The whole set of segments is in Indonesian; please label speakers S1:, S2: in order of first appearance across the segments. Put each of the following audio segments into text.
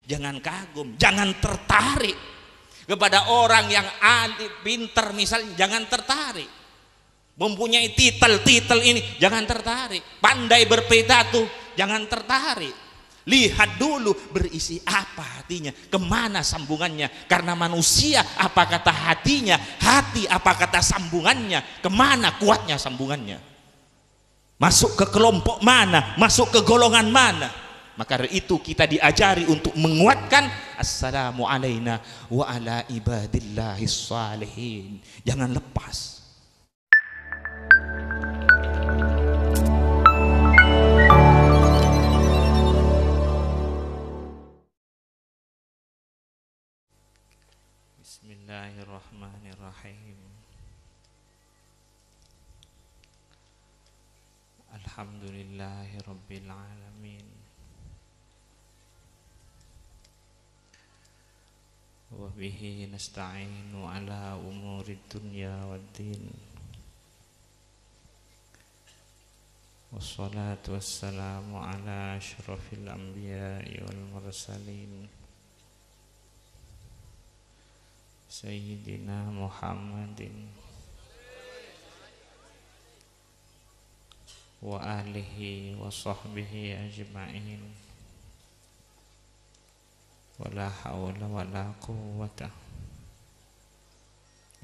S1: Jangan kagum, jangan tertarik kepada orang yang pintar misalnya, jangan tertarik. Mempunyai titel ini, jangan tertarik. Pandai berpidato, jangan tertarik. Lihat dulu berisi apa hatinya, kemana sambungannya. Karena manusia apa kata hatinya, hati apa kata sambungannya, kemana kuatnya sambungannya. Masuk ke kelompok mana, masuk ke golongan mana. Maka dari itu kita diajari untuk menguatkan assalamu alaina wa ala ibadillahis salihin. Jangan lepas. Bismillahirrahmanirrahim. Alhamdulillahi rabbil alamin. Wa bihi nasta'inu ala umurid dunya waddin. Wassalatu wassalamu ala asyrafil anbiya'i wal mursalin Sayyidina Muhammadin wa alihi wa sahbihi ajma'in. Wala hawla wala quwwata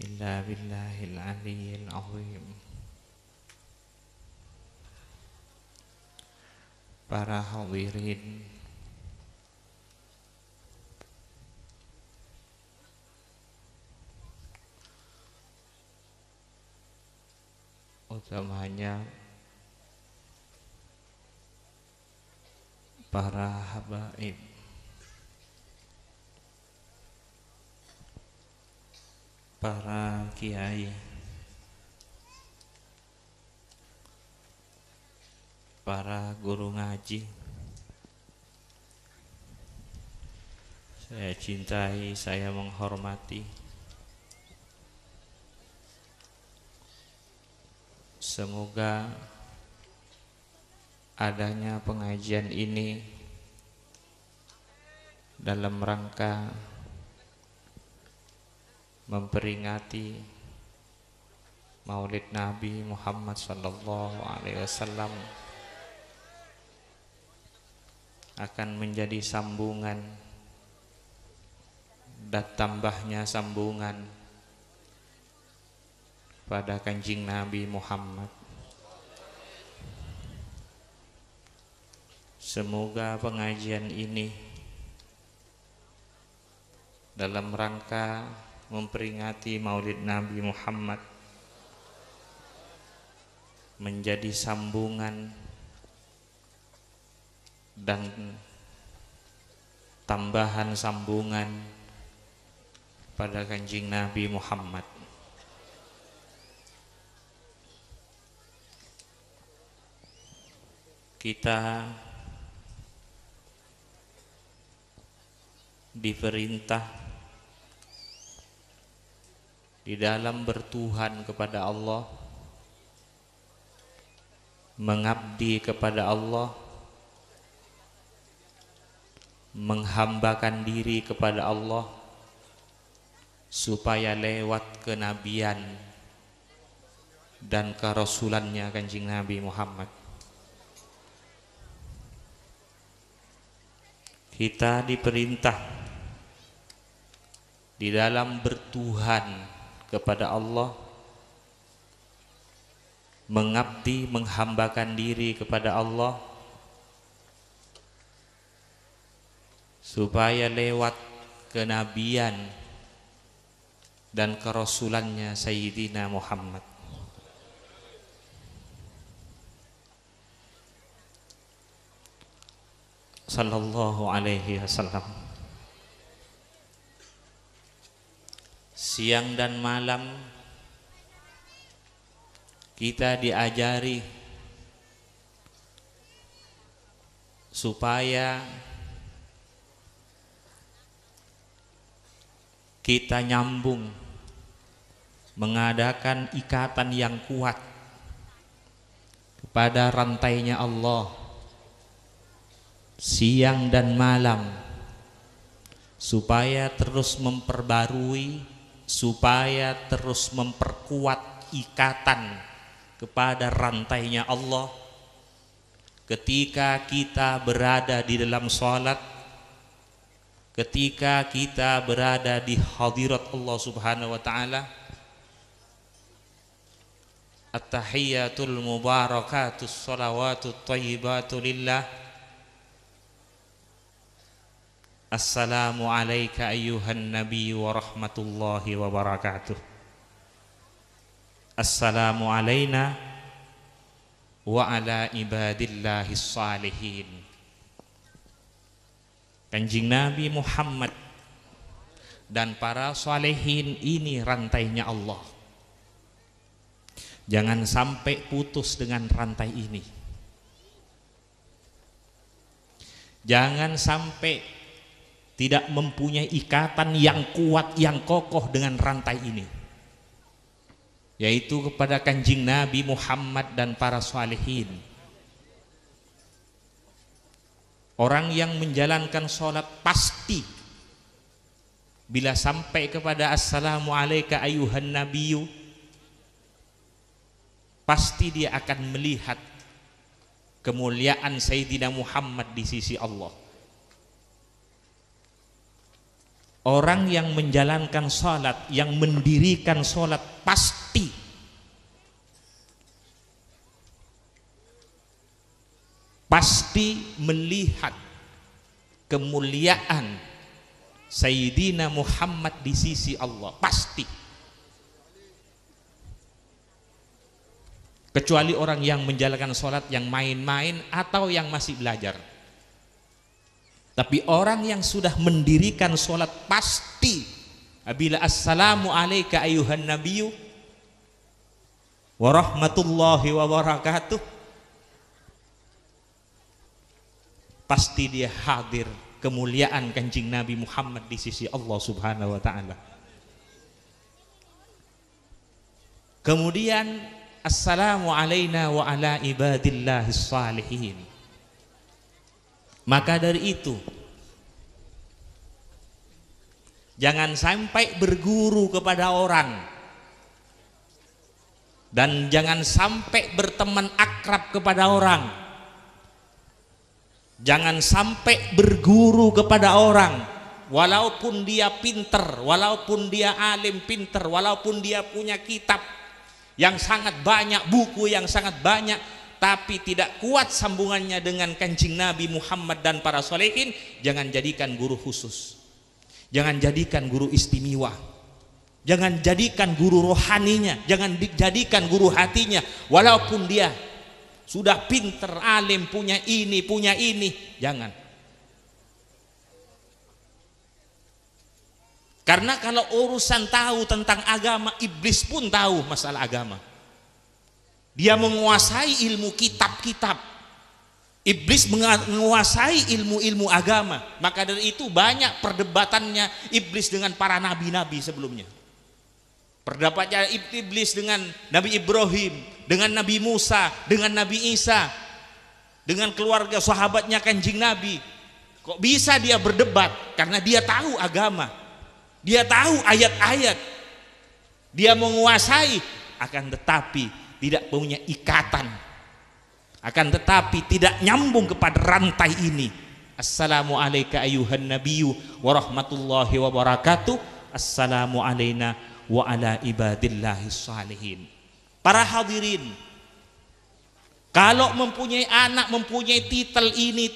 S1: illa billahil aliyyil azim. Para hadirin utamanya para habaib, para kiai, para guru ngaji, saya cintai, saya menghormati. Semoga adanya pengajian ini dalam rangka memperingati Maulid Nabi Muhammad sallallahu alaihi wasallam akan menjadi sambungan dan tambahnya sambungan pada Kanjeng Nabi Muhammad. Semoga pengajian ini dalam rangka memperingati Maulid Nabi Muhammad menjadi sambungan dan tambahan sambungan pada Kanjeng Nabi Muhammad. Kita diperintah di dalam bertuhan kepada Allah, mengabdi kepada Allah, menghambakan diri kepada Allah supaya lewat kenabian dan kerasulannya Kanjeng Nabi Muhammad. Kita diperintah di dalam bertuhan kepada Allah, mengabdi, menghambakan diri kepada Allah supaya lewat kenabian dan kerasulannya Sayyidina Muhammad. Sallallahu alaihi wasallam. Siang dan malam kita diajari supaya kita nyambung, mengadakan ikatan yang kuat kepada rantainya Allah siang dan malam supaya terus memperbarui, supaya terus memperkuat ikatan kepada rantainya Allah ketika kita berada di dalam salat, ketika kita berada di hadirat Allah Subhanahu wa taala. At-tahiyyatul mubarakatus shalawatut thayyibatu lillah. Assalamu alayka ayyuhan nabiy wa rahmatullahi wa barakatuh. Assalamu alayna wa ala ibadillahis salihin. Kanjeng Nabi Muhammad dan para salihin ini rantainya Allah. Jangan sampai putus dengan rantai ini. Jangan sampai tidak mempunyai ikatan yang kuat, yang kokoh dengan rantai ini, yaitu kepada Kanjeng Nabi Muhammad dan para salihin. Orang yang menjalankan sholat pasti bila sampai kepada assalamu alayka ayyuhan nabiyyu, pasti dia akan melihat kemuliaan Sayyidina Muhammad di sisi Allah. Orang yang menjalankan sholat, yang mendirikan sholat pasti melihat kemuliaan Sayyidina Muhammad di sisi Allah, pasti. Kecuali orang yang menjalankan sholat yang main-main atau yang masih belajar. Tapi orang yang sudah mendirikan sholat pasti apabila assalamu alayka ayyuhan nabiyyu wa rahmatullahi wa barakatuh, pasti dia hadir kemuliaan Kanjeng Nabi Muhammad di sisi Allah Subhanahu wa taala. Kemudian assalamu alayna wa ala ibadillahis salihin. Maka dari itu jangan sampai berguru kepada orang dan jangan sampai berteman akrab kepada orang. Jangan sampai berguru kepada orang walaupun dia pinter, walaupun dia alim pinter, walaupun dia punya kitab yang sangat banyak, buku yang sangat banyak, tapi tidak kuat sambungannya dengan Kanjeng Nabi Muhammad dan para sholihin. Jangan jadikan guru khusus, jangan jadikan guru istimewa, jangan jadikan guru rohaninya, jangan dijadikan guru hatinya. Walaupun dia sudah pinter, alim, punya ini, jangan. Karena kalau urusan tahu tentang agama, iblis pun tahu masalah agama. Dia menguasai ilmu kitab-kitab. Iblis menguasai ilmu-ilmu agama. Maka dari itu banyak perdebatannya iblis dengan para nabi-nabi sebelumnya. Perdebatan iblis dengan Nabi Ibrahim, dengan Nabi Musa, dengan Nabi Isa, dengan keluarga sahabatnya Kanjeng Nabi. Kok bisa dia berdebat? Karena dia tahu agama, dia tahu ayat-ayat, dia menguasai, akan tetapi tidak punya ikatan, akan tetapi tidak nyambung kepada rantai ini. Assalamu alayka ayyuhan nabiyyu wa rahmatullahi wa barakatuh. Assalamu alayna wa ala ibadillahis salihin. Para hadirin, kalau mempunyai anak, mempunyai titel ini,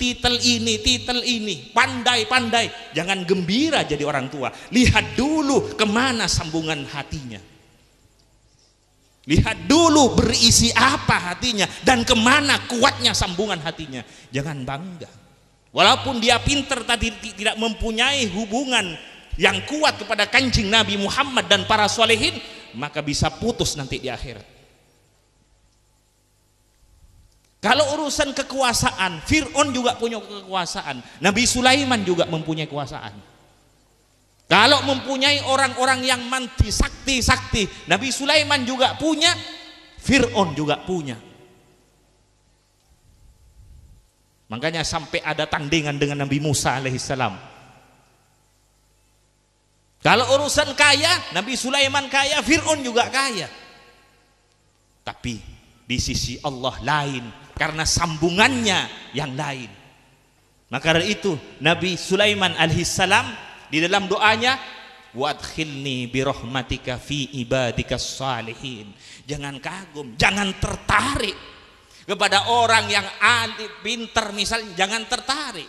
S1: pandai-pandai, jangan gembira jadi orang tua. Lihat dulu kemana sambungan hatinya. Lihat dulu berisi apa hatinya dan kemana kuatnya sambungan hatinya. Jangan bangga. Walaupun dia pinter tadi tidak mempunyai hubungan yang kuat kepada Kanjeng Nabi Muhammad dan para solehin, maka bisa putus nanti di akhirat. Kalau urusan kekuasaan, Fir'aun juga punya kekuasaan, Nabi Sulaiman juga mempunyai kekuasaan. Kalau mempunyai orang-orang yang manti sakti, Nabi Sulaiman juga punya, Fir'aun juga punya. Makanya sampai ada tandingan dengan Nabi Musa alaihissalam. Kalau urusan kaya, Nabi Sulaiman kaya, Fir'aun juga kaya. Tapi di sisi Allah lain, karena sambungannya yang lain. Maka dari itu Nabi Sulaiman alaihissalam di dalam doanya, wadkhilni birahmatika fi ibadikas salihin. Jangan kagum, jangan tertarik kepada orang yang alim, pintar misalnya, jangan tertarik.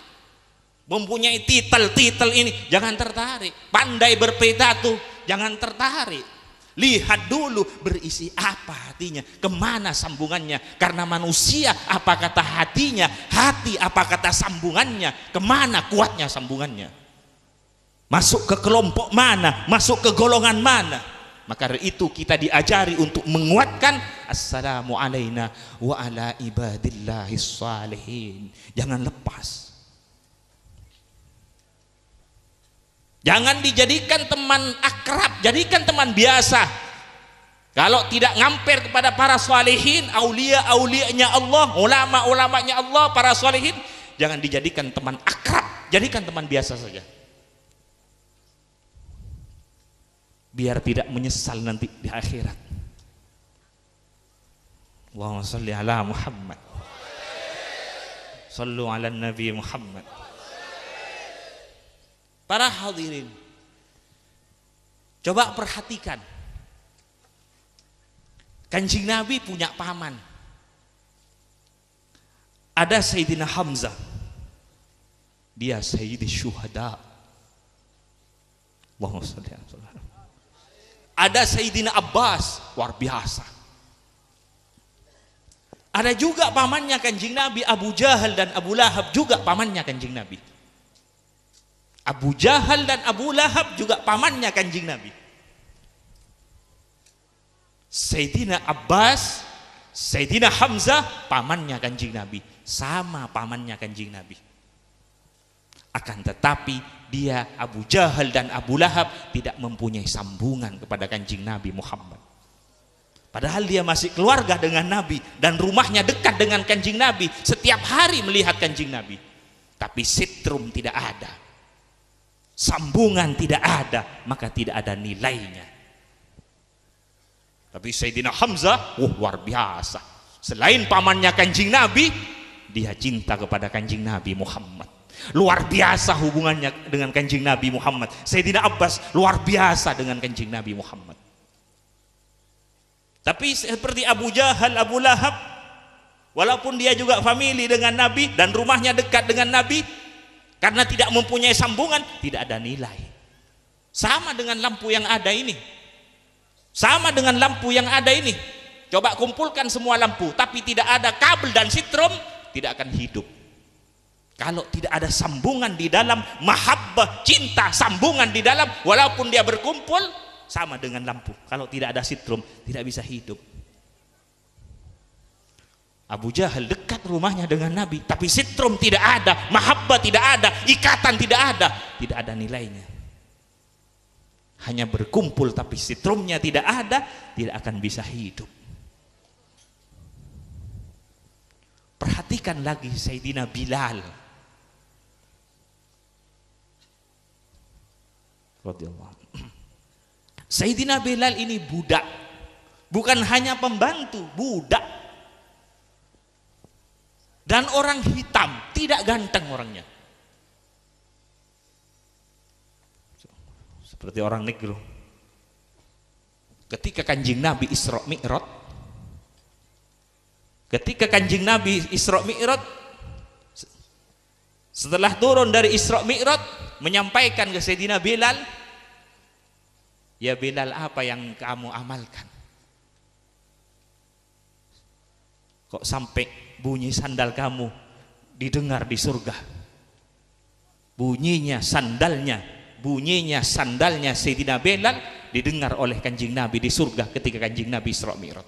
S1: Mempunyai titel ini, jangan tertarik. Pandai berpidato, jangan tertarik. Lihat dulu berisi apa hatinya, kemana sambungannya. Karena manusia apa kata hatinya, hati apa kata sambungannya, kemana kuatnya sambungannya. Masuk ke kelompok mana, masuk ke golongan mana. Maka dari itu kita diajari untuk menguatkan assalamu alaina wa ala ibadillahis salihin. Jangan lepas. Jangan dijadikan teman akrab, jadikan teman biasa. Kalau tidak ngamper kepada para salihin, aulia-aulianya Allah, ulama-ulamanya Allah, para salihin, jangan dijadikan teman akrab, jadikan teman biasa saja. Biar tidak menyesal nanti di akhirat. Allahumma shalli ala Muhammad. Shallu ala Nabi Muhammad. Para hadirin, coba perhatikan. Kanjeng Nabi punya paman. Ada Sayyidina Hamzah. Dia Sayyidi Syuhada. Allahumma shalli ala Muhammad. Ada Sayyidina Abbas, luar biasa. Ada juga pamannya Kanjeng Nabi, Abu Jahal dan Abu Lahab, juga pamannya Kanjeng Nabi. Abu Jahal dan Abu Lahab juga pamannya Kanjeng Nabi. Sayyidina Abbas, Sayyidina Hamzah pamannya Kanjeng Nabi, sama pamannya Kanjeng Nabi. Akan tetapi dia Abu Jahal dan Abu Lahab tidak mempunyai sambungan kepada Kanjeng Nabi Muhammad. Padahal dia masih keluarga dengan Nabi dan rumahnya dekat dengan Kanjeng Nabi, setiap hari melihat Kanjeng Nabi. Tapi sitrum tidak ada. Sambungan tidak ada, maka tidak ada nilainya. Tapi Sayyidina Hamzah, luar biasa. Selain pamannya Kanjeng Nabi, dia cinta kepada Kanjeng Nabi Muhammad. Luar biasa hubungannya dengan Kanjeng Nabi Muhammad. Sayyidina Abbas luar biasa dengan Kanjeng Nabi Muhammad. Tapi seperti Abu Jahal, Abu Lahab, walaupun dia juga famili dengan Nabi dan rumahnya dekat dengan Nabi, karena tidak mempunyai sambungan, tidak ada nilai. Sama dengan lampu yang ada ini. Sama dengan lampu yang ada ini. Coba kumpulkan semua lampu, tapi tidak ada kabel dan sitrom, tidak akan hidup. Kalau tidak ada sambungan di dalam, mahabbah, cinta, sambungan di dalam, walaupun dia berkumpul, sama dengan lampu. Kalau tidak ada sitrom, tidak bisa hidup. Abu Jahal dekat rumahnya dengan Nabi, tapi sitrum tidak ada, mahabbah tidak ada, ikatan tidak ada nilainya. Hanya berkumpul tapi sitrumnya tidak ada, tidak akan bisa hidup. Perhatikan lagi Sayyidina Bilal radhiyallahu. Sayyidina Bilal ini budak, bukan hanya pembantu, budak. Dan orang hitam, tidak ganteng orangnya. Seperti orang negro. Ketika Kanjeng Nabi Isra Mi'raj, setelah turun dari Isra Mi'raj, menyampaikan ke Sayyidina Bilal, ya Bilal, apa yang kamu amalkan? Kok sampai bunyi sandal kamu didengar di surga? Bunyinya sandalnya Sayyidina Bilal didengar oleh Kanjeng Nabi di surga ketika Kanjeng Nabi Isra Mi'raj.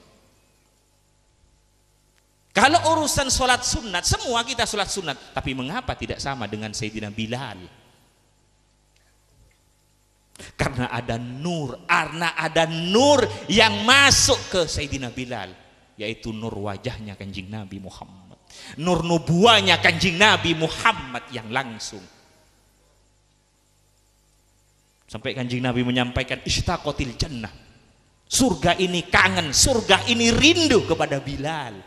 S1: Kalau urusan sholat sunat, semua kita sholat sunat, tapi mengapa tidak sama dengan Sayyidina Bilal? Karena ada nur yang masuk ke Sayyidina Bilal, yaitu nur wajahnya Kanjeng Nabi Muhammad, nur nubuahnya Kanjeng Nabi Muhammad yang langsung. Sampai Kanjeng Nabi menyampaikan ishtaqatil jannah, surga ini kangen, surga ini rindu kepada Bilal.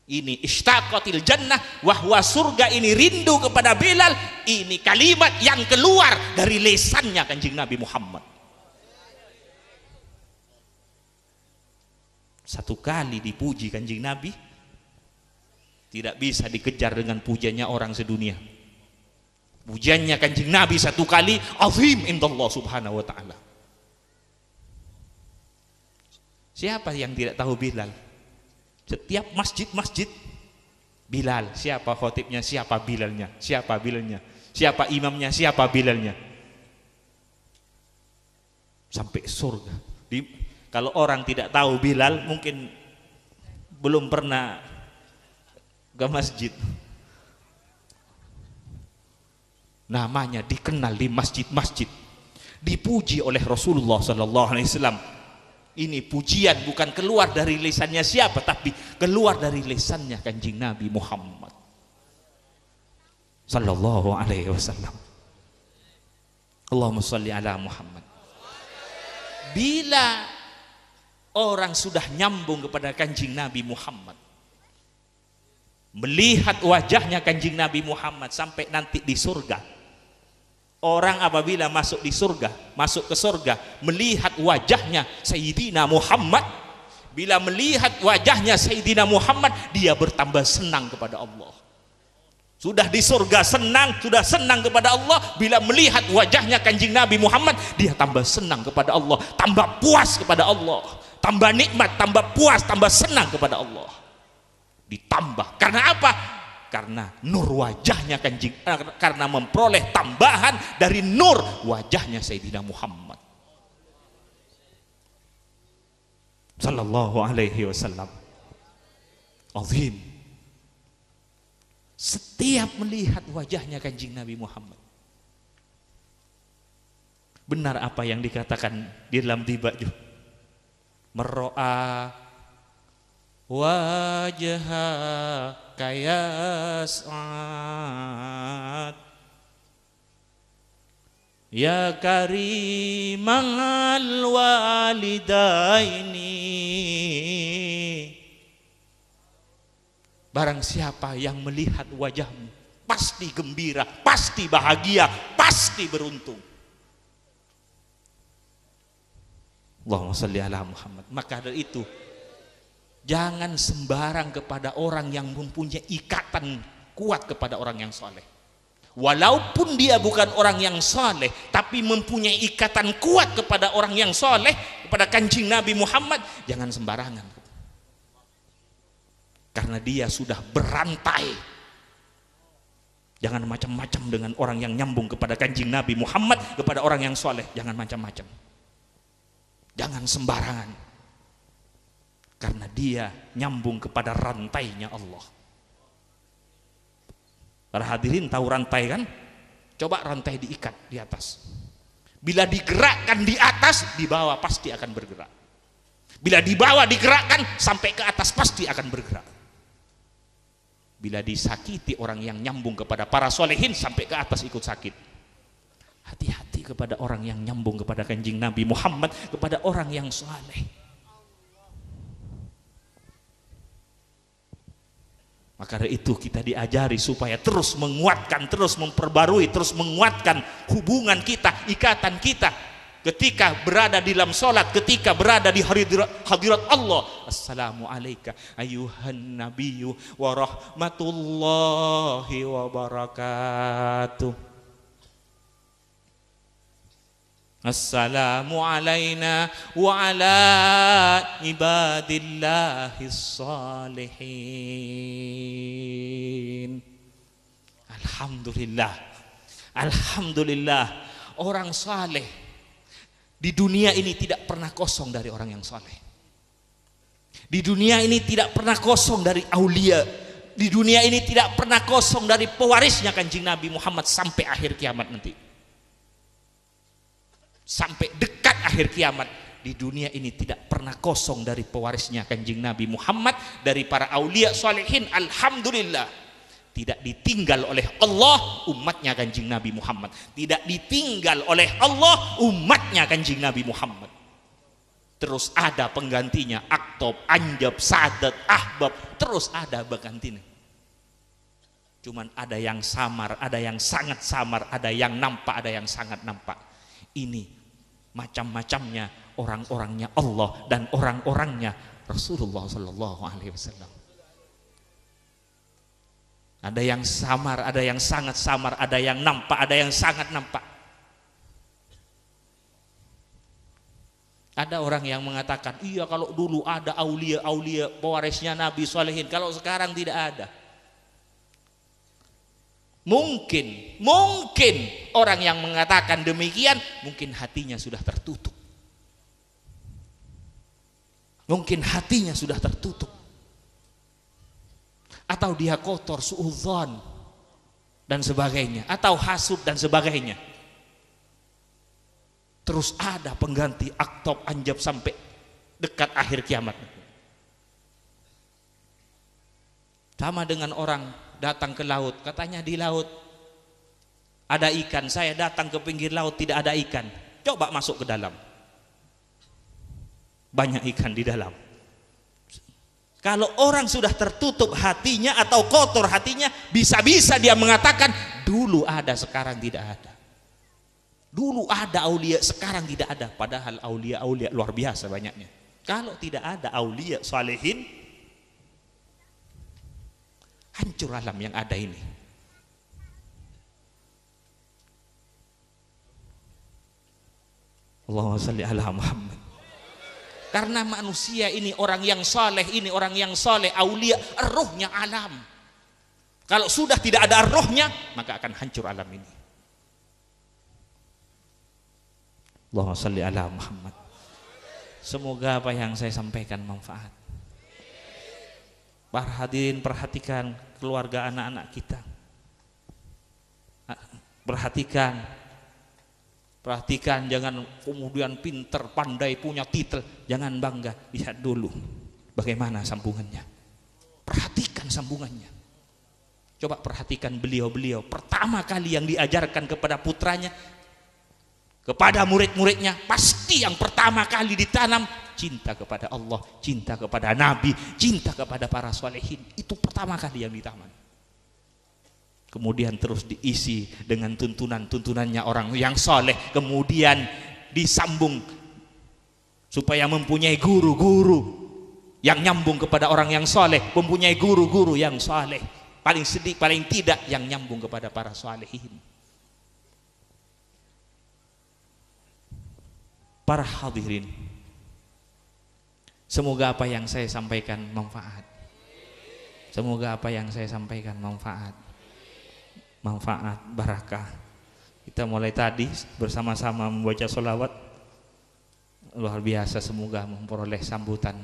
S1: Ini ishtaqatil jannah, wahwa surga ini rindu kepada Bilal. Ini kalimat yang keluar dari lisannya Kanjeng Nabi Muhammad. Satu kali dipuji Kanjeng Nabi, tidak bisa dikejar dengan pujiannya orang sedunia. Pujiannya Kanjeng Nabi satu kali azim indallah subhanahu wa ta'ala. Siapa yang tidak tahu Bilal? Setiap masjid-masjid Bilal, siapa khotibnya, siapa Bilalnya, siapa Bilalnya, siapa imamnya, siapa Bilalnya. Sampai surga. Kalau orang tidak tahu Bilal, mungkin belum pernah ke masjid. Namanya dikenal di masjid-masjid, dipuji oleh Rasulullah sallallahu alaihi wasallam. Ini pujian bukan keluar dari lisannya siapa, tapi keluar dari lisannya Kanjeng Nabi Muhammad sallallahu alaihi wasallam. Allahumma shalli ala Muhammad. Bila orang sudah nyambung kepada Kanjeng Nabi Muhammad, melihat wajahnya Kanjeng Nabi Muhammad sampai nanti di surga. Orang apabila masuk di surga, masuk ke surga, melihat wajahnya Sayyidina Muhammad, bila melihat wajahnya Sayyidina Muhammad, dia bertambah senang kepada Allah. Sudah di surga senang, sudah senang kepada Allah, bila melihat wajahnya Kanjeng Nabi Muhammad, dia tambah senang kepada Allah, tambah puas kepada Allah, tambah nikmat, tambah puas, tambah senang kepada Allah. Ditambah, karena apa? Karena nur wajahnya Kanjeng, karena memperoleh tambahan dari nur wajahnya Sayyidina Muhammad sallallahu alaihi wasallam. Azim. Setiap melihat wajahnya Kanjeng Nabi Muhammad, benar apa yang dikatakan di dalam Dibaju, mero'a wajha kayas'at ya karimal walidaini. Barang siapa yang melihat wajahmu, pasti gembira, pasti bahagia, pasti beruntung. Allahumma shalli ala Muhammad. Maka dari itu, jangan sembarang kepada orang yang mempunyai ikatan kuat kepada orang yang soleh. Walaupun dia bukan orang yang soleh, tapi mempunyai ikatan kuat kepada orang yang soleh, kepada Kanjeng Nabi Muhammad, jangan sembarangan. Karena dia sudah berantai. Jangan macam-macam dengan orang yang nyambung kepada Kanjeng Nabi Muhammad, kepada orang yang soleh. Jangan macam-macam. Jangan sembarangan. Karena dia nyambung kepada rantainya Allah. Para hadirin tahu rantai kan? Coba rantai diikat di atas. Bila digerakkan di atas, di bawah pasti akan bergerak. Bila di bawah digerakkan, sampai ke atas pasti akan bergerak. Bila disakiti orang yang nyambung kepada para solehin, sampai ke atas ikut sakit. Hati-hati kepada orang yang nyambung kepada Kanjeng Nabi Muhammad, kepada orang yang soleh. Maka dari itu kita diajari supaya terus menguatkan, terus memperbarui, terus menguatkan hubungan kita, ikatan kita ketika berada di dalam sholat, ketika berada di hadirat Allah. Assalamualaikum ayuhan nabiyyu wa rahmatullahi wa barakatuh. Assalamu alaina wa ala ibadillahis salihin. Alhamdulillah, alhamdulillah, orang saleh di dunia ini tidak pernah kosong dari orang yang saleh. Di dunia ini tidak pernah kosong dari aulia. Di dunia ini tidak pernah kosong dari pewarisnya Kanjeng Nabi Muhammad sampai akhir kiamat nanti. Sampai dekat akhir kiamat, di dunia ini tidak pernah kosong dari pewarisnya Kanjeng Nabi Muhammad, dari para aulia salihin. Alhamdulillah. Tidak ditinggal oleh Allah umatnya Kanjeng Nabi Muhammad. Tidak ditinggal oleh Allah umatnya Kanjeng Nabi Muhammad. Terus ada penggantinya, aktob, anjab, sadat, ahbab, terus ada penggantinya. Cuman ada yang samar, ada yang sangat samar, ada yang nampak, ada yang sangat nampak. Ini macam-macamnya orang-orangnya Allah dan orang-orangnya Rasulullah Sallallahu Alaihi Wasallam. Ada yang samar, ada yang sangat samar, ada yang nampak, ada yang sangat nampak. Ada orang yang mengatakan, iya kalau dulu ada aulia-aulia pewarisnya Nabi Solehin, kalau sekarang tidak ada. Mungkin orang yang mengatakan demikian, mungkin hatinya sudah tertutup. Mungkin hatinya sudah tertutup. Atau dia kotor, suudzon dan sebagainya, atau hasud dan sebagainya. Terus ada pengganti aktob, anjab sampai dekat akhir kiamat. Sama dengan orang datang ke laut, katanya di laut ada ikan, saya datang ke pinggir laut tidak ada ikan, coba masuk ke dalam, banyak ikan di dalam. Kalau orang sudah tertutup hatinya atau kotor hatinya, bisa-bisa dia mengatakan dulu ada sekarang tidak ada. Dulu ada aulia sekarang tidak ada, padahal aulia-aulia luar biasa banyaknya. Kalau tidak ada aulia salihin, hancur alam yang ada ini. Allahumma shalli ala Muhammad. Karena manusia ini orang yang soleh, ini orang yang soleh, aulia, rohnya alam. Kalau sudah tidak ada rohnya, maka akan hancur alam ini. Allahumma shalli ala Muhammad. Semoga apa yang saya sampaikan manfaat. Para hadirin, perhatikan keluarga anak-anak kita. Perhatikan, jangan kemudian pinter, pandai, punya titel, jangan bangga. Lihat dulu bagaimana sambungannya. Perhatikan sambungannya. Coba perhatikan beliau-beliau pertama kali yang diajarkan kepada putranya, kepada murid-muridnya, pasti yang pertama kali ditanam cinta kepada Allah, cinta kepada Nabi, cinta kepada para solehin. Itu pertama kali yang ditanam. Kemudian terus diisi dengan tuntunan-tuntunannya orang yang soleh, kemudian disambung supaya mempunyai guru-guru yang nyambung kepada orang yang soleh, mempunyai guru-guru yang soleh, paling sedikit paling tidak yang nyambung kepada para solehin. Para hadirin, semoga apa yang saya sampaikan manfaat. Semoga apa yang saya sampaikan manfaat, barakah. Kita mulai tadi bersama-sama membaca sholawat, luar biasa. Semoga memperoleh sambutan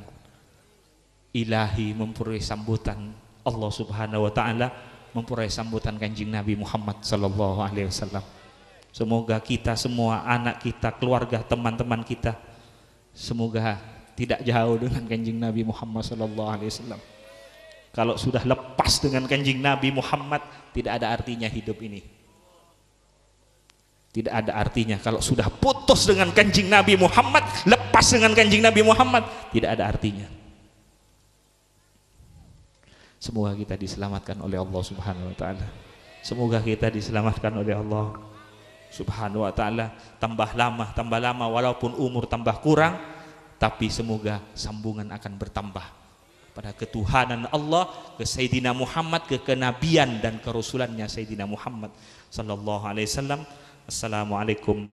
S1: ilahi, memperoleh sambutan Allah Subhanahu wa Ta'ala, memperoleh sambutan Kanjeng Nabi Muhammad Sallallahu Alaihi Wasallam. Semoga kita semua, anak kita, keluarga, teman-teman kita, semoga tidak jauh dengan Kanjeng Nabi Muhammad Sallallahu Alaihi Wasallam. Kalau sudah lepas dengan Kanjeng Nabi Muhammad, tidak ada artinya hidup ini. Tidak ada artinya. Kalau sudah putus dengan Kanjeng Nabi Muhammad, lepas dengan Kanjeng Nabi Muhammad, tidak ada artinya. Semoga kita diselamatkan oleh Allah Subhanahu wa Ta'ala. Semoga kita diselamatkan oleh Allah Subhanahu wa Ta'ala. Tambah lama, walaupun umur tambah kurang, tapi semoga sambungan akan bertambah pada ketuhanan Allah, ke Sayyidina Muhammad, ke kenabian dan kerasulannya Sayyidina Muhammad sallallahu alaihi wasallam. Assalamualaikum.